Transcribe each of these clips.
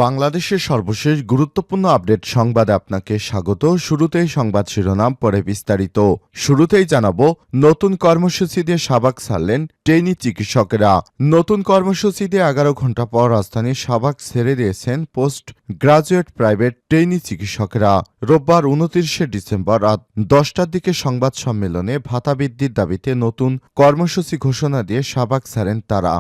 বাংলাদেশের সর্বশেষ গুরুত্বপূর্ণ আপডেট সংবাদে আপনাকে স্বাগত। শুরুতেই সংবাদ শিরোনাম, পরে বিস্তারিত। শুরুতেই জানাবো, নতুন কর্মসূচি দিয়ে শাহবাগ ছাড়লেন ট্রেনি চিকিৎসকেরা। নতুন কর্মসূচি দিয়ে 11 ঘণ্টা পর রাজধানীর শাহবাগ ছেড়ে দিয়েছেন পোস্ট গ্রাজুয়েট প্রাইভেট ট্রেনি চিকিৎসকেরা। রোববার 29 ডিসেম্বর রাত 10টার দিকে সংবাদ সম্মেলনে ভাতা বৃদ্ধির দাবিতে নতুন কর্মসূচি ঘোষণা দিয়ে শাহবাগ ছাড়েন তারা।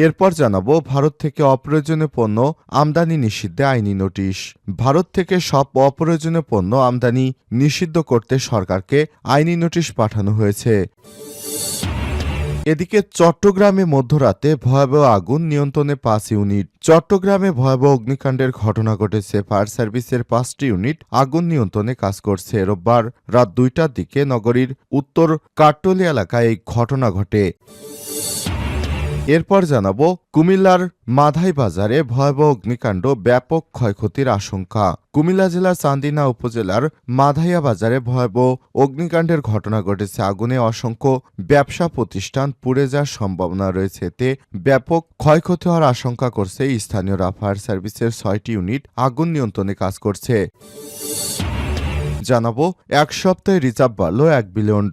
এরপর জানাবো, ভারত থেকে অপ্রয়োজনীয় পণ্য আমদানি নিষিদ্ধে আইনি নোটিশ। ভারত থেকে সব অপ্রয়োজনীয় পণ্য আমদানি নিষিদ্ধ করতে সরকারকে আইনি নোটিশ পাঠানো হয়েছে। এদিকে চট্টগ্রামে মধ্যরাতে ভয়াবহ আগুন, নিয়ন্ত্রণে 5 ইউনিট। চট্টগ্রামে ভয়াবহ অগ্নিকাণ্ডের ঘটনা ঘটেছে। ফায়ার সার্ভিসের 5টি ইউনিট আগুন নিয়ন্ত্রণে কাজ করছে। রোববার রাত 2টার দিকে নগরীর উত্তর কাট্টলী এলাকায় এই ঘটনা ঘটে। এরপর জানাবো, কুমিল্লার মাধাই বাজারে ভয়াবহ অগ্নিকাণ্ড, ব্যাপক ক্ষয়ক্ষতির আশঙ্কা। কুমিল্লা জেলার চান্দিনা উপজেলার মাধাইয়া বাজারে ভয়াবহ অগ্নিকাণ্ডের ঘটনা ঘটেছে। আগুনে অসংখ্য ব্যবসা প্রতিষ্ঠান পুড়ে যাওয়ার সম্ভাবনা রয়েছে। এতে ব্যাপক ক্ষয়ক্ষতি হওয়ার আশঙ্কা করছে স্থানীয়রা। ফায়ার সার্ভিসের 6টি ইউনিট আগুন নিয়ন্ত্রণে কাজ করছে। জানাবো, এক সপ্তাহে রিজার্ভ বাড়ল $1 বিলিয়ন।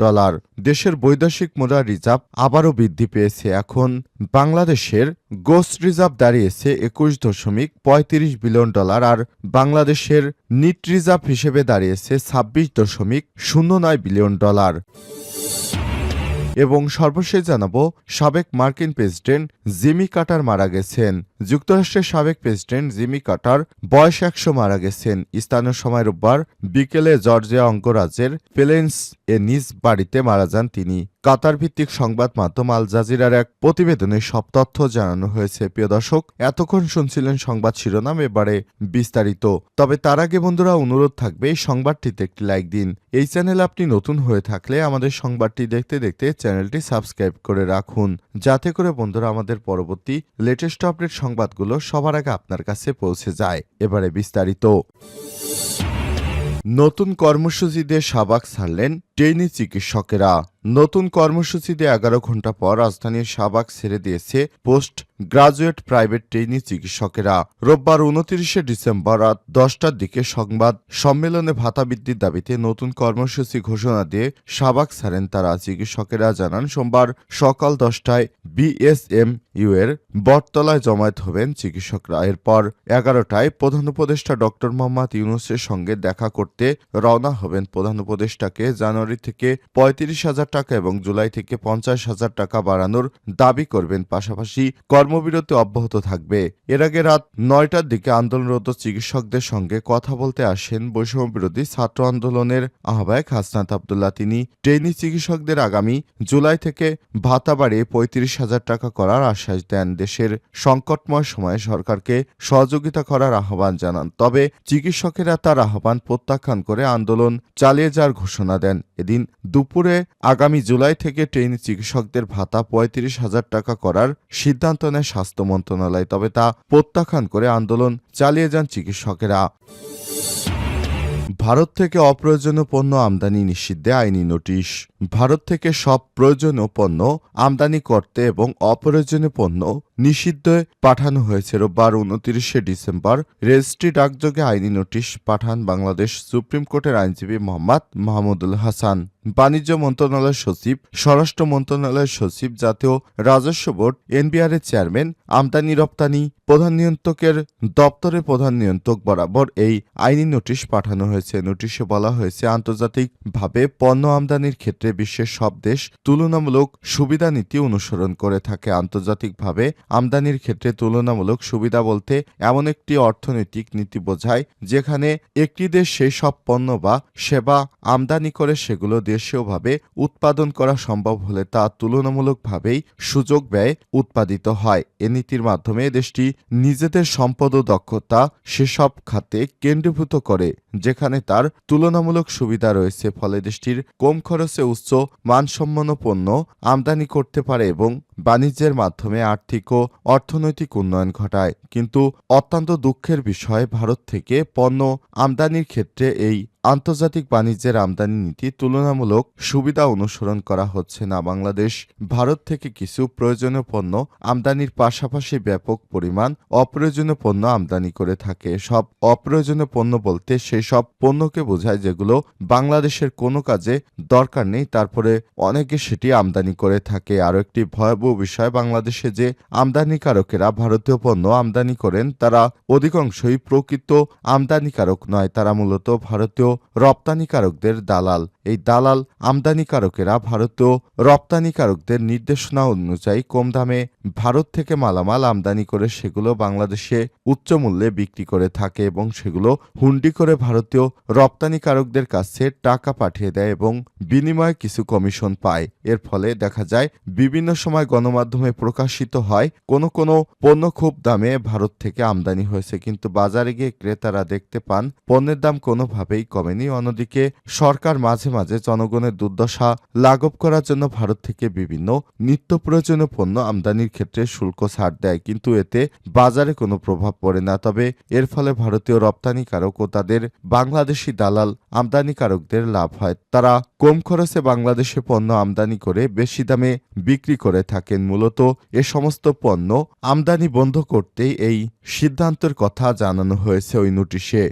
দেশের বৈদেশিক মুদ্রার রিজার্ভ আবারও বৃদ্ধি পেয়েছে। এখন বাংলাদেশের গোস রিজার্ভ দাঁড়িয়েছে $21.35 বিলিয়ন, আর বাংলাদেশের নিট রিজার্ভ হিসেবে দাঁড়িয়েছে $26.09 বিলিয়ন। এবং সর্বশেষ জানাবো, সাবেক মার্কিন প্রেসিডেন্ট জিমি কার্টার মারা গেছেন। যুক্তরাষ্ট্রের সাবেক প্রেসিডেন্ট জিমি কার্টার বয়স 100 মারা গেছেন। স্থানীয় সময় রোববার বিকেলে জর্জিয়া অঙ্গরাজ্যের প্লেন্স এ নিজ বাড়িতে মারা যান তিনি। কাতার ভিত্তিক সংবাদ মাধ্যম আল জাজিরার এক প্রতিবেদনে সব তথ্য জানানো হয়েছে। প্রিয় দর্শক, এতক্ষণ শুনছিলেন সংবাদ শিরোনাম, এবারে বিস্তারিত। তবে তার আগে বন্ধুরা, অনুরোধ থাকবে এই সংবাদটিতে একটি লাইক দিন। এই চ্যানেলে আপনি নতুন হয়ে থাকলে আমাদের সংবাদটি দেখতে দেখতে চ্যানেলটি সাবস্ক্রাইব করে রাখুন, যাতে করে বন্ধুরা আমাদের পরবর্তী লেটেস্ট আপডেট সংবাদগুলো সবার আগে আপনার কাছে পৌঁছে যায়। এবারে বিস্তারিত। নতুন কর্মসূচি দিয়ে শাহবাগ ছাড়লেন ট্রেনি চিকিৎসকেরা। নতুন কর্মসূচি দিয়ে 11 ঘণ্টা পর রাজধানীর শাহবাগ ছেড়ে দিয়েছে পোস্ট গ্রাজুয়েট প্রাইভেট ট্রেনি চিকিৎসকেরা। রোববার 29 ডিসেম্বর রাত 10টার দিকে সংবাদ সম্মেলনে ভাতা বৃদ্ধির দাবিতে নতুন কর্মসূচি ঘোষণা দিয়ে শাহবাগ ছাড়েন তারা। চিকিৎসকেরা জানান, সোমবার সকাল 10টায় বিএসএমইউ এর বটতলায় জমায়েত হবেন চিকিৎসকরা। এরপর 11টায় প্রধান উপদেষ্টা ডক্টর মোহাম্মদ ইউনূসের সঙ্গে দেখা করতে রওনা হবেন। প্রধান উপদেষ্টাকে জানুয়ারি থেকে 35,000 টাকা এবং জুলাই থেকে 50,000 টাকা বাড়ানোর দাবি করবেন। পাশাপাশি কর্মবিরতি অব্যাহত থাকবে। এর আগে রাত 9টার দিকে আন্দোলনরত চিকিৎসকদের সঙ্গে কথা বলতে আসেন বৈষম্যবিরোধী ছাত্র আন্দোলনের আহ্বায়ক হাসনাত আবদুল্লাহ। তিনি ট্রেনি চিকিৎসকদের আগামী জুলাই থেকে ভাতা বাড়িয়ে 35,000 টাকা করার আশ্বাস দেন। দেশের সংকটময় সময়ে সরকারকে সহযোগিতা করার আহ্বান জানান। তবে চিকিৎসকেরা তার আহ্বান প্রত্যাখ্যান করে আন্দোলন চালিয়ে যাওয়ার ঘোষণা দেন। এদিন দুপুরে আগামী জুলাই থেকে ট্রেনি চিকিৎসকদের ভাতা 35,000 টাকা করার সিদ্ধান্ত নেয় স্বাস্থ্য মন্ত্রণালয়। তবে তা প্রত্যাখ্যান করে আন্দোলন চালিয়ে যান চিকিৎসকেরা। ভারত থেকে অপ্রয়োজনীয় পণ্য আমদানি নিষিদ্ধে আইনি নোটিশ। ভারত থেকে সব প্রয়োজনীয় পণ্য আমদানি করতে এবং অপ্রয়োজনীয় পণ্য নিষিদ্ধে পাঠানো হয়েছে। রোববার 29 ডিসেম্বর রেজিস্ট্রি ডাকযোগে আইনি নোটিশ পাঠান বাংলাদেশ সুপ্রিম কোর্টের আইনজীবী মোহাম্মদ মাহমুদুল হাসান। বাণিজ্য মন্ত্রণালয়ের সচিব, স্বরাষ্ট্র মন্ত্রণালয়ের সচিব, জাতীয় রাজস্ব বোর্ড এনবিআর এর চেয়ারম্যান, আমদানি রপ্তানি প্রধান নিয়ন্ত্রকের দপ্তরের প্রধান নিয়ন্ত্রক বরাবর এই আইনি নোটিশ পাঠানো হয়েছে। নোটিশে বলা হয়েছে, আন্তর্জাতিকভাবে পণ্য আমদানির ক্ষেত্রে বিশ্বের সব দেশ তুলনামূলক সুবিধা নীতি অনুসরণ করে থাকে। আন্তর্জাতিকভাবে আমদানির ক্ষেত্রে তুলনামূলক সুবিধা বলতে এমন একটি অর্থনৈতিক নীতি বোঝায় যেখানে একটি দেশ সেই সব পণ্য বা সেবা আমদানি করে সেগুলো দেশীয়ভাবে উৎপাদন করা সম্ভব হলে তা তুলনামূলকভাবেই সুযোগ ব্যয় উৎপাদিত হয়। এ নীতির মাধ্যমে দেশটি নিজেদের সম্পদ ও দক্ষতা সেসব খাতে কেন্দ্রীভূত করে যেখানে তার তুলনামূলক সুবিধা রয়েছে। ফলে দেশটির কম খরচে উচ্চ মানসম্পন্ন পণ্য আমদানি করতে পারে এবং বাণিজ্যের মাধ্যমে আর্থিক ও অর্থনৈতিক উন্নয়ন ঘটায়। কিন্তু অত্যন্ত দুঃখের বিষয়, ভারত থেকে পণ্য আমদানির ক্ষেত্রে এই আন্তর্জাতিক বাণিজ্যের আমদানি নীতি তুলনামূলক সুবিধা অনুসরণ করা হচ্ছে না। বাংলাদেশ ভারত থেকে কিছু প্রয়োজনীয় পণ্য আমদানির পাশাপাশি ব্যাপক পরিমাণ অপ্রয়োজনীয় পণ্য আমদানি করে থাকে। সব অপ্রয়োজনীয় পণ্য বলতে সেই সব পণ্যকে বোঝায় যেগুলো বাংলাদেশের কোনো কাজে দরকার নেই, তারপরে অনেকে সেটি আমদানি করে থাকে। আরও একটি ভয়াবহ বিষয়, বাংলাদেশে যে আমদানিকারকেরা ভারতীয় পণ্য আমদানি করেন তারা অধিকাংশই প্রকৃত আমদানিকারক নয়, তারা মূলত ভারতীয় রপ্তানিকারকদের দালাল। এই দালাল আমদানিকারকেরা ভারতীয় রপ্তানিকারকদের নির্দেশনা অনুযায়ী কম দামে ভারত থেকে মালামাল আমদানি করে সেগুলো বাংলাদেশে উচ্চ মূল্যে বিক্রি করে থাকে এবং সেগুলো হুন্ডি করে ভারতীয় রপ্তানিকারকদের কাছে টাকা পাঠিয়ে দেয় এবং বিনিময়ে কিছু কমিশন পায়। এর ফলে দেখা যায় বিভিন্ন সময় গণমাধ্যমে প্রকাশিত হয় কোনো কোনো পণ্য খুব দামে ভারত থেকে আমদানি হয়েছে, কিন্তু বাজারে গিয়ে ক্রেতারা দেখতে পান পণ্যের দাম কোনোভাবেই কমেনি। অন্যদিকে সরকার মাঝে মাঝে জনগণের দুর্দশা লাঘব করার জন্য ভারত থেকে বিভিন্ন নিত্য প্রয়োজনীয় পণ্য আমদানির ক্ষেত্রে শুল্ক ছাড় দেয়, কিন্তু এতে বাজারে কোনো প্রভাব পড়ে না। তবে এর ফলে ভারতীয় রপ্তানিকারক ও তাদের বাংলাদেশি দালাল আমদানিকারকদের লাভ হয়। তারা কম খরচে বাংলাদেশে পণ্য আমদানি করে বেশি দামে বিক্রি করে থাকেন। মূলত এ সমস্ত পণ্য আমদানি বন্ধ করতেই এই সিদ্ধান্তের কথা জানানো হয়েছে ওই নোটিশে।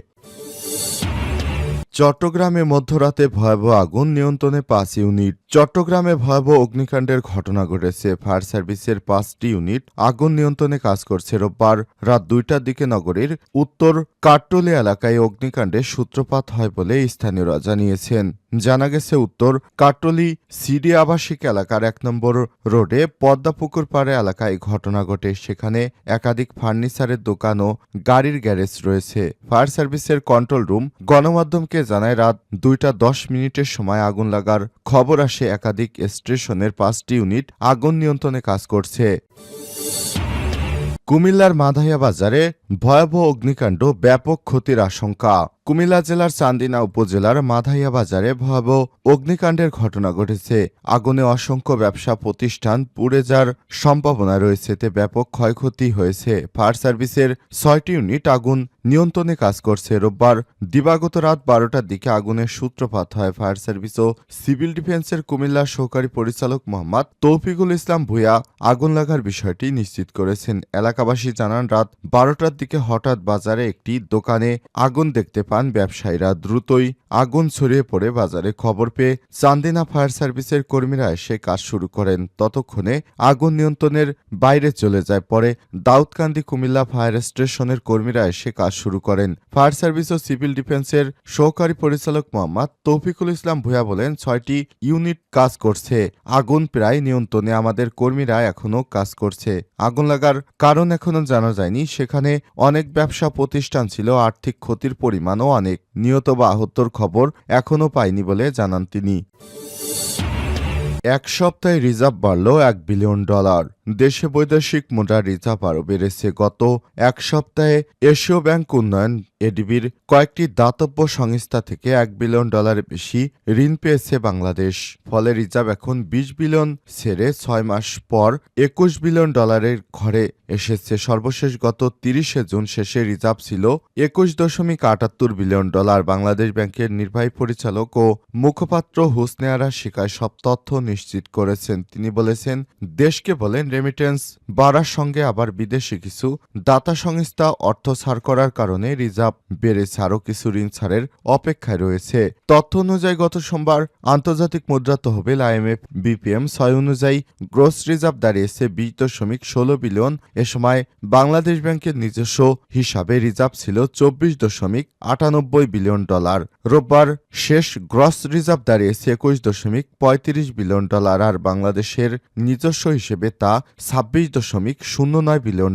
চট্টগ্রামে মধ্যরাতে ভয়াবহ আগুন, নিয়ন্ত্রণে 5 ইউনিট। চট্টগ্রামে ভয়াবহ অগ্নিকাণ্ডের ঘটনা ঘটেছে। ফায়ার সার্ভিসের 5টি ইউনিট আগুন নিয়ন্ত্রণে কাজ করছে। রোববার রাত 2টার দিকে নগরীর উত্তর কাট্টলি এলাকায় অগ্নিকাণ্ডের সূত্রপাত হয় বলে স্থানীয়রা জানিয়েছেন। জানা গেছে উত্তর কাট্টলি সিডি আবাসিক এলাকার 1 নম্বর রোডে পদ্মাপুকুর পাড়ে এলাকায় ঘটনা ঘটে। সেখানে একাধিক ফার্নিচারের দোকান ও গাড়ির গ্যারেজ রয়েছে। ফায়ার সার্ভিসের কন্ট্রোল রুম গণমাধ্যমকে জানায় রাত 2টা10 সময় আগুন লাগার খবর আসে। একাধিক স্টেশনের 5টি ইউনিট আগুন নিয়ন্ত্রণে কাজ করছে। কুমিল্লার মাধাইয়া বাজারে ভয়াবহ অগ্নিকাণ্ড, ব্যাপক ক্ষতির আশঙ্কা। কুমিল্লা জেলার চান্দিনা উপজেলার মাধাইয়া বাজারে ভয়াবহ অগ্নিকাণ্ডের ঘটনা ঘটেছে। আগুনে অসংখ্য ব্যবসা প্রতিষ্ঠান পুড়ে যাওয়ার সম্ভাবনা রয়েছে, এতে ব্যাপক ক্ষয়ক্ষতি হয়েছে। ফায়ার সার্ভিসের 6টি ইউনিট আগুন নিয়ন্ত্রণে কাজ করছে। রোববার দিবাগত রাত 12টার দিকে আগুনের সূত্রপাত হয়। ফায়ার সার্ভিস ও সিভিল ডিফেন্সের কুমিল্লার সহকারী পরিচালক মোহাম্মদ তৌফিকুল ইসলাম ভূঁইয়া আগুন লাগার বিষয়টি নিশ্চিত করেছেন। এলাকাবাসী জানান, রাত 12টার দিকে হঠাৎ বাজারে একটি দোকানে আগুন দেখতে পান ব্যবসায়ীরা। দ্রুতই আগুন ছড়িয়ে পড়ে বাজারে। খবর পেয়ে চান্দিনা ফায়ার সার্ভিসের কর্মীরা এসে কাজ শুরু করেন। ততক্ষণে আগুন নিয়ন্ত্রণের বাইরে চলে যায়। পরে দাউদকান্দি কুমিল্লা ফায়ার স্টেশনের কর্মীরা এসে কাজ শুরু করেন। ফায়ার সার্ভিস ও সিভিল ডিফেন্সের সহকারী পরিচালক মোহাম্মদ তৌফিকুল ইসলাম ভূঁইয়া বলেন, 6টি ইউনিট কাজ করছে। আগুন প্রায় নিয়ন্ত্রণে, আমাদের কর্মীরা এখনও কাজ করছে। আগুন লাগার কারণ এখনও জানা যায়নি। সেখানে অনেক ব্যবসা প্রতিষ্ঠান ছিল, আর্থিক ক্ষতির পরিমাণও অনেক। নিহত বা আহতর খবর এখনও পায়নি বলে জানান তিনি। 1 সপ্তাহে রিজার্ভ বাড়ল $1 বিলিয়ন। দেশে বৈদেশিক মুদ্রার রিজার্ভ আরও বেড়েছে। গত 1 সপ্তাহে এশীয় ব্যাংক উন্নয়ন এডিবির কয়েকটি দাতব্য সংস্থা থেকে $1 বিলিয়ন বেশি ঋণ পেয়েছে বাংলাদেশ। ফলে রিজার্ভ এখন 20 বিলিয়ন ছেড়ে 6 মাস পর $21 বিলিয়ন ঘরে এসেছে। সর্বশেষ গত 30 জুন শেষে রিজার্ভ ছিল $21.78 বিলিয়ন। বাংলাদেশ ব্যাংকের নির্বাহী পরিচালক ও মুখপাত্র হোসনে আরা শিকায় সব তথ্য নিশ্চিত করেছেন। তিনি বলেছেন, দেশকে বলেন রেমিটেন্স বাড়ার সঙ্গে আবার বিদেশি কিছু দাতা সংস্থা অর্থ ছাড় করার কারণে রিজার্ভ বেড়েছে। আরও কিছু ঋণ ছাড়ের অপেক্ষায় রয়েছে। তথ্য অনুযায়ী গত সোমবার আন্তর্জাতিক মুদ্রা তহবিল IMF BPM 6 অনুযায়ী গ্রস রিজার্ভ দাঁড়িয়েছে $20.16 বিলিয়ন। এ সময় বাংলাদেশ ব্যাংকের নিজস্ব হিসাবে রিজার্ভ ছিল $24.98 বিলিয়ন। রোববার শেষ গ্রস রিজার্ভ দাঁড়িয়েছে $21.35 বিলিয়ন। আর বাংলাদেশের নিজস্ব হিসেবে তা $26.09 বিলিয়ন।